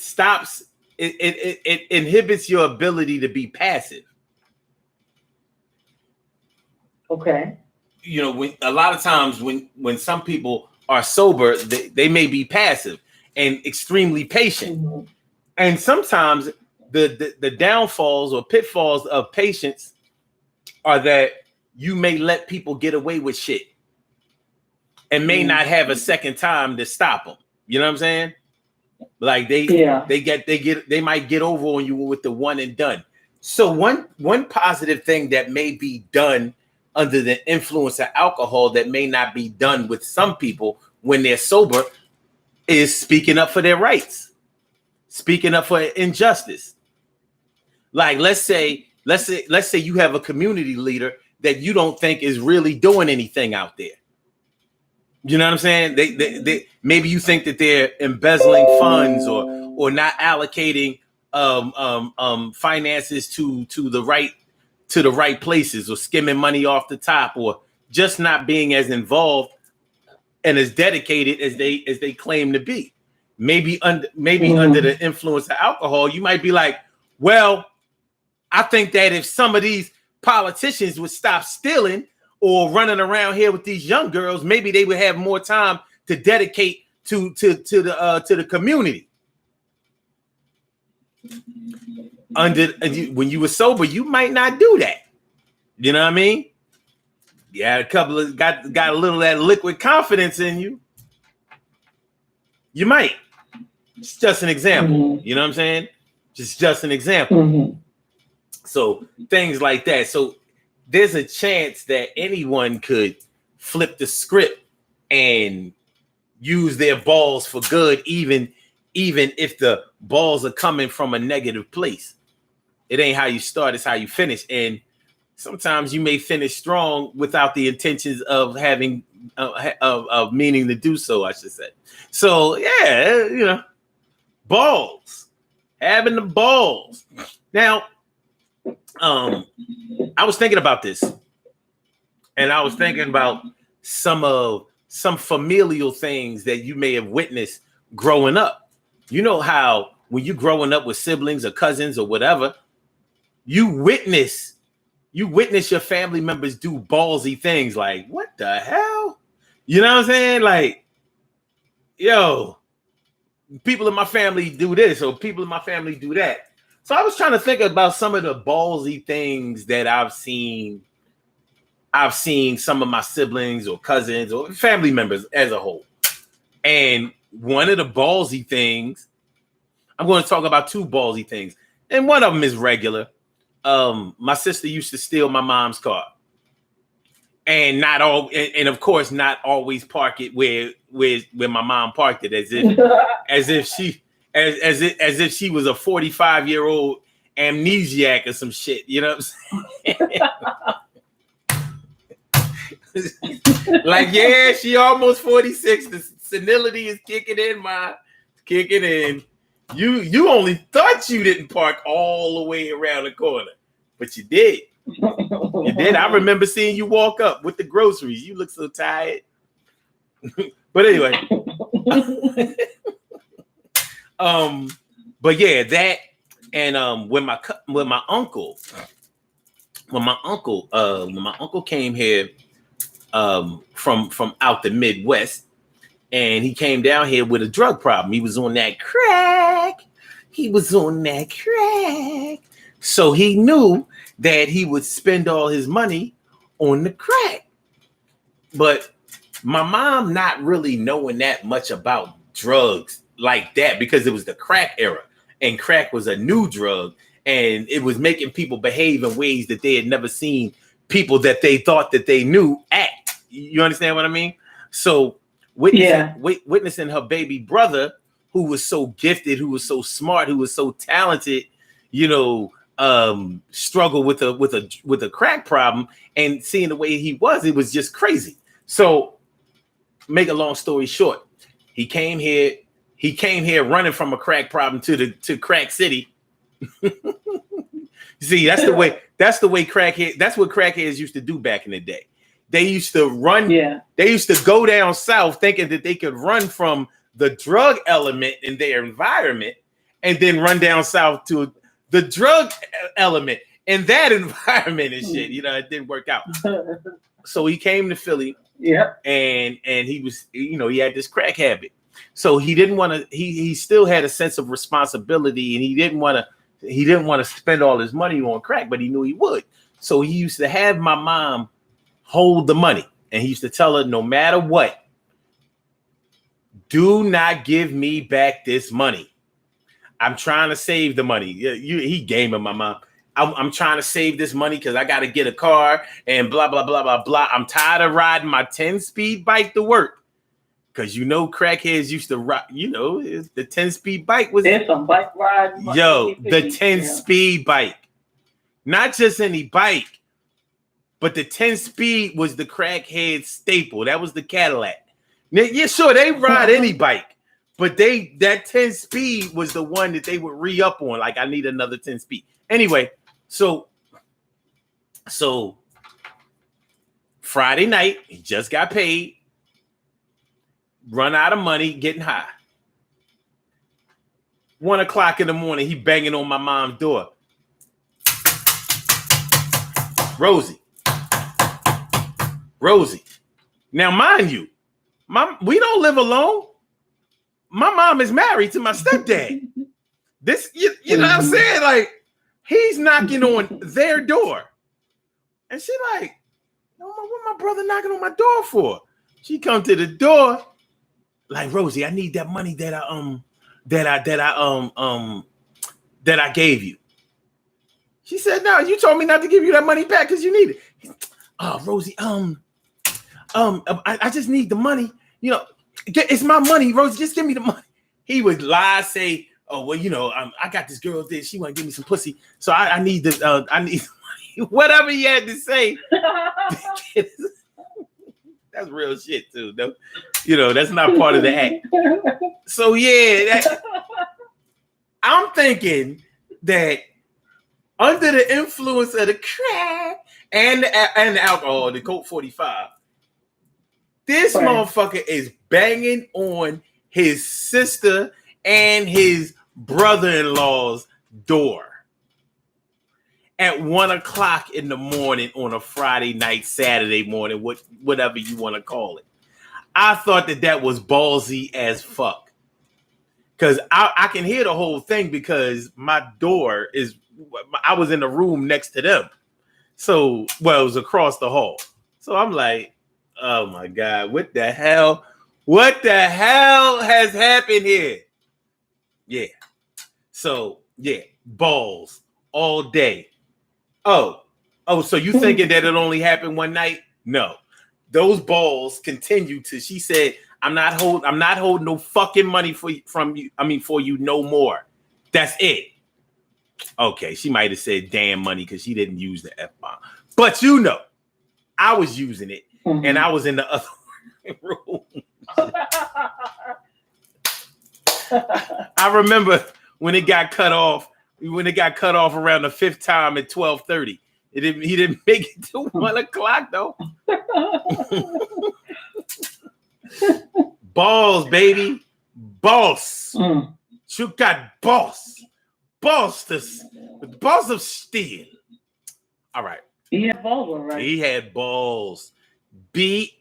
inhibits your ability to be passive. Okay. You know, a lot of times when some people are sober, they may be passive and extremely patient. And sometimes the downfalls or pitfalls of patience are that you may let people get away with shit and may not have a second time to stop them. You know what I'm saying? Like they might get over on you with the one and done. So one positive thing that may be done under the influence of alcohol that may not be done with some people when they're sober is speaking up for their rights, speaking up for injustice. Like let's say you have a community leader that you don't think is really doing anything out there. You know what I'm saying? They maybe you think that they're embezzling funds or not allocating finances to the right places, or skimming money off the top, or just not being as involved and as dedicated as they claim to be. Maybe under the influence of alcohol, you might be like, well, I think that if some of these politicians would stop stealing or running around here with these young girls, maybe they would have more time to dedicate to the community. When you were sober, you might not do that. You know what I mean? You had got a little of that liquid confidence in you. You might. It's just an example. You know what I'm saying? Just an example. So things like that. So there's a chance that anyone could flip the script and use their balls for good, even if the balls are coming from a negative place. It ain't how you start, it's how you finish. And sometimes you may finish strong without the intentions of having of meaning to do so, I should say. So yeah, you know, balls. Having the balls. Now, I was thinking about this, and I was thinking about some familial things that you may have witnessed growing up. You know how when you growing up with siblings or cousins or whatever, you witness your family members do ballsy things like, what the hell? You know what I'm saying? Like, yo, people in my family do this, or people in my family do that. So I was trying to think about some of the ballsy things that I've seen some of my siblings or cousins or family members as a whole. And one of the ballsy things, I'm going to talk about two ballsy things. And one of them is regular. My sister used to steal my mom's car. And of course, not always park it where my mom parked it, as if she was a 45-year-old amnesiac or some shit. You know what I'm saying? Like, yeah, she almost 46. The senility is kicking in. You only thought you didn't park all the way around the corner, but you did. You did. I remember seeing you walk up with the groceries. You look so tired. But anyway, but yeah, that and when my uncle came here from out the Midwest, and he came down here with a drug problem. He was on that crack. So he knew that he would spend all his money on the crack. But my mom not really knowing that much about drugs like that, because it was the crack era, and crack was a new drug, and it was making people behave in ways that they had never seen people that they thought that they knew act. You understand what I mean? So witnessing her baby brother, who was so gifted, who was so smart, who was so talented, struggle with a crack problem, and seeing the way he was, it was just crazy. So, make a long story short, he came here running from a crack problem to Crack City. See, that's the way that's what crackheads used to do back in the day. They used to run. Yeah. They used to go down south thinking that they could run from the drug element in their environment, and then run down south to the drug element in that environment and shit. It didn't work out. So he came to Philly. Yeah. And he was, he had this crack habit. So he didn't want to, he still had a sense of responsibility, and he didn't want to spend all his money on crack, but he knew he would. So he used to have my mom hold the money, and he used to tell her, no matter what, do not give me back this money. I'm trying to save the money. He gaming my mom. I'm trying to save this money because I got to get a car and blah, blah, blah, blah, blah. I'm tired of riding my 10-speed bike to work. Because crackheads used to ride, the 10-speed bike was... There's some bike rides. Yo, the 10-speed bike. Not just any bike, but the 10-speed was the crackhead staple. That was the Cadillac. Yeah, sure, they ride any bike. But that 10-speed was the one that they would re-up on. Like, I need another 10-speed. Anyway, so Friday night, he just got paid, run out of money, getting high. 1:00 in the morning, he banging on my mom's door. Rosie. Now, mind you, we don't live alone. My mom is married to my stepdad. This, you know what I'm saying? Like, he's knocking on their door. And she like, what my brother knocking on my door for? She come to the door, like, Rosie, I need that money that I gave you. She said, no, you told me not to give you that money back because you need it. Oh, Rosie, I just need the money. It's my money, Rosie. Just give me the money. He would lie, say, "Oh well, I got this girl there. She want to give me some pussy, so I need the money." Whatever he had to say. That's real shit too. Though, that's not part of the act. So yeah, I'm thinking that under the influence of the crack and the alcohol, the Coke 45, this motherfucker is banging on his sister and his brother-in-law's door at 1 o'clock in the morning on a Friday night, Saturday morning, whatever you want to call it. I thought that was ballsy as fuck. Because I can hear the whole thing because my door is, I was in the room next to them. So, well, it was across the hall. So I'm like, oh my God, what the hell? What the hell has happened here? Yeah. So, yeah, balls all day. Oh, so you thinking that it only happened one night? No. Those balls continue to, she said, I'm not holding no fucking money for you no more. That's it. Okay, she might have said damn money because she didn't use the F-bomb. But you know, I was using it and I was in the other room. I remember when it got cut off around the 5th time at 12:30. He didn't make it to 1 o'clock though. Balls, baby. Boss. You got boss. Boss of steel. All right. He had balls, right? He had balls. BALLS.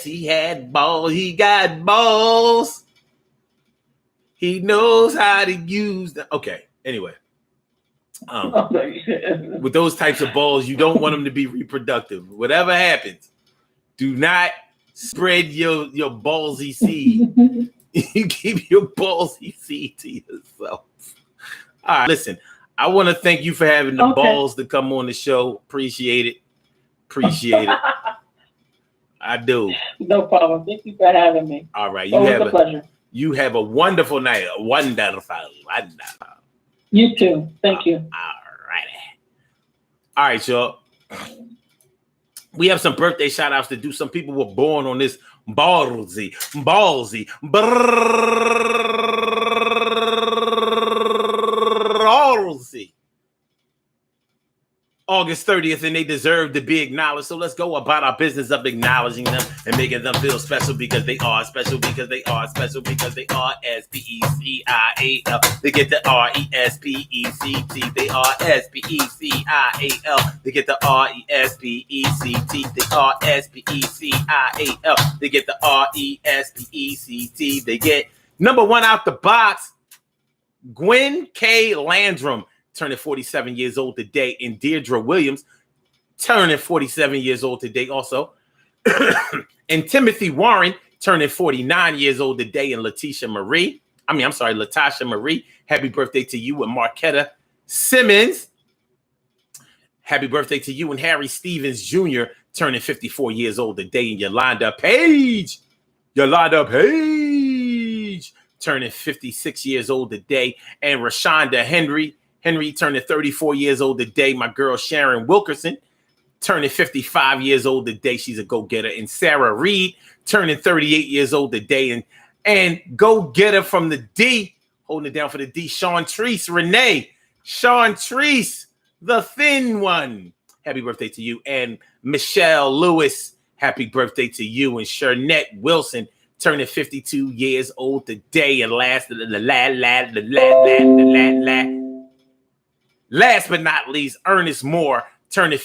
He had balls. He got balls. He knows how to use them. Okay. Anyway. With those types of balls, you don't want them to be reproductive. Whatever happens, do not spread your ballsy seed. You keep your ballsy seed to yourself. All right, listen, I want to thank you for having the balls to come on the show. Appreciate it. I do. No problem. Thank you for having me. All right. Pleasure. You have a wonderful night. Wonderful. You too. Thank you. All right, y'all. We have some birthday shout outs to do. Some people were born on this ballsy. August 30th, and they deserve to be acknowledged. So let's go about our business of acknowledging them and making them feel special because they are special because they are special because they are SPECIAL. They get the RESPECT. They are SPECIAL. They get the RESPECT. They are SPECIAL. They get the RESPECT. They get number one out the box, Gwen K. Landrum, turning 47 years old today, and Deirdre Williams, turning 47 years old today also. And Timothy Warren, turning 49 years old today, and Latasha Marie, happy birthday to you, and Marquetta Simmons, happy birthday to you, and Harry Stevens Jr., turning 54 years old today, and Yolanda Page, turning 56 years old today, and Rashonda Henry turning 34 years old today. My girl Sharon Wilkerson turning 55 years old today. She's a go-getter. And Sarah Reed turning 38 years old today. And go-getter from the D, holding it down for the D, Sean Treese, Renee. Sean Treese, the thin one. Happy birthday to you. And Michelle Lewis, happy birthday to you. And Shernette Wilson turning 52 years old today. And last but not least, Ernest Moore turning.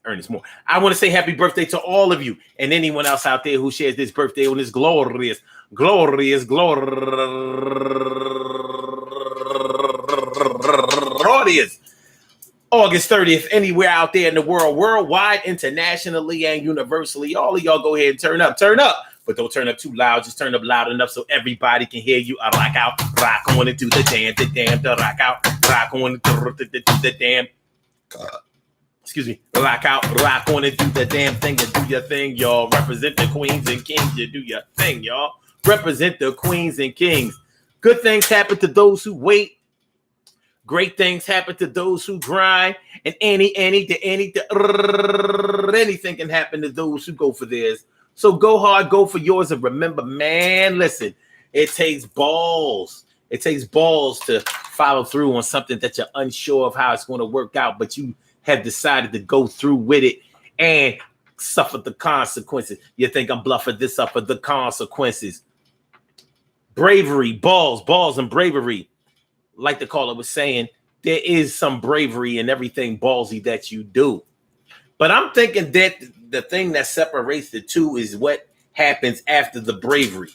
Ernest Moore. I want to say happy birthday to all of you and anyone else out there who shares this birthday on this glorious August 30th, anywhere out there in the world, worldwide, internationally, and universally. All of y'all go ahead and turn up. But don't turn up too loud. Just turn up loud enough so everybody can hear you. I rock out, rock on and do the damn, rock out, rock on and do the damn. Excuse me. Rock out, rock on and do the damn thing and do your thing, y'all. Represent the queens and kings. You do your thing, y'all. Represent the queens and kings. Good things happen to those who wait. Great things happen to those who grind. And anything can happen to those who go for theirs. So go hard, go for yours, and remember, man, listen, It takes balls. It takes balls to follow through on something that you're unsure of how it's going to work out, but you have decided to go through with it and suffer the consequences. You think I'm bluffing this up for the consequences. Bravery, balls and bravery. Like the caller was saying, there is some bravery in everything ballsy that you do. But I'm thinking that the thing that separates the two is what happens after the bravery.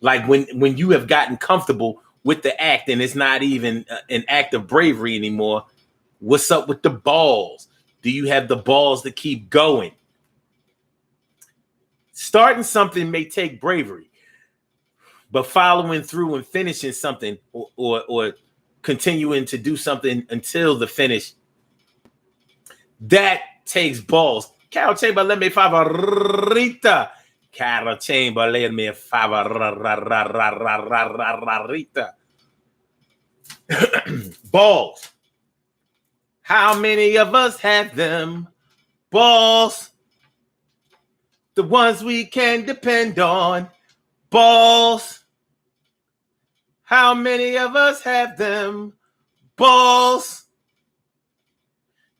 Like when you have gotten comfortable with the act and it's not even an act of bravery anymore. What's up with the balls? Do you have the balls to keep going? Starting something may take bravery, but following through and finishing something or continuing to do something until the finish, that takes balls. Carol Chamber, let me favorita. Carol Chamber, let me favorita. Balls. How many of us have them? Balls. The ones we can depend on. Balls. How many of us have them? Balls.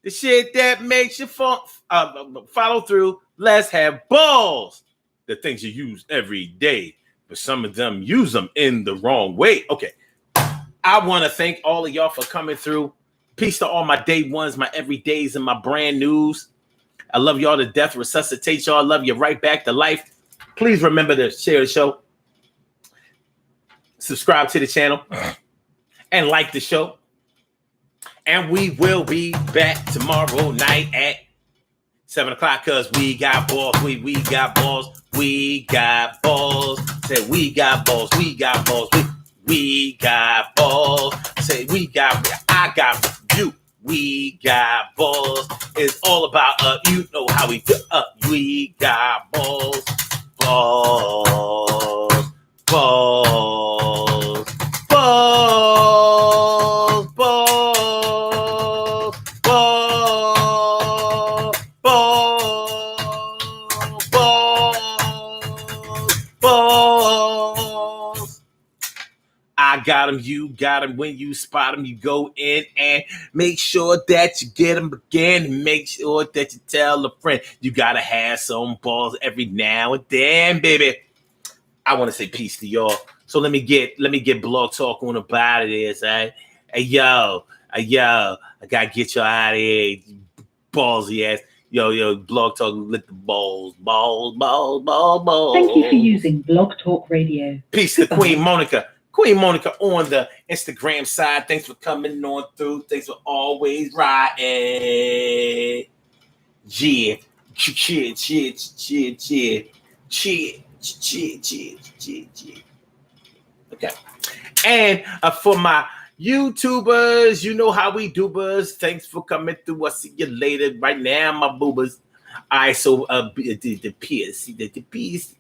The shit that makes you follow through. Let's have balls. The things you use every day, but some of them use them in the wrong way. Okay. I want to thank all of y'all for coming through. Peace to all my day ones, my everydays, and my brand news. I love y'all to death. Resuscitate y'all. Love you right back to life. Please remember to share the show. Subscribe to the channel. And like the show. And we will be back tomorrow night at 7 o'clock because we got balls. We got balls. We got balls. Say we got balls. We got balls. We got balls. Say we got, I got you. We got balls. It's all about you know how we do. We got balls. Balls. Balls. Balls. Balls. Balls. Balls. Balls. Balls. I got him, you got him. When you spot him, you go in and make sure that you get him again. And make sure that you tell a friend. You gotta have some balls every now and then, baby. I want to say peace to y'all. So let me get Blog Talk on about this. Right? Hey yo, I gotta get y'all out of here, ballsy ass. Yo, Blog Talk, lick the balls. Thank you for using Blog Talk Radio. Peace to Queen Monica. Queen Monica on the Instagram side. Thanks for coming on through. Thanks for always riding. Yeah. Okay. And for my YouTubers, you know how we do, buzz. Thanks for coming through. I'll see you later. Right now, my boobers. All right, so the piece.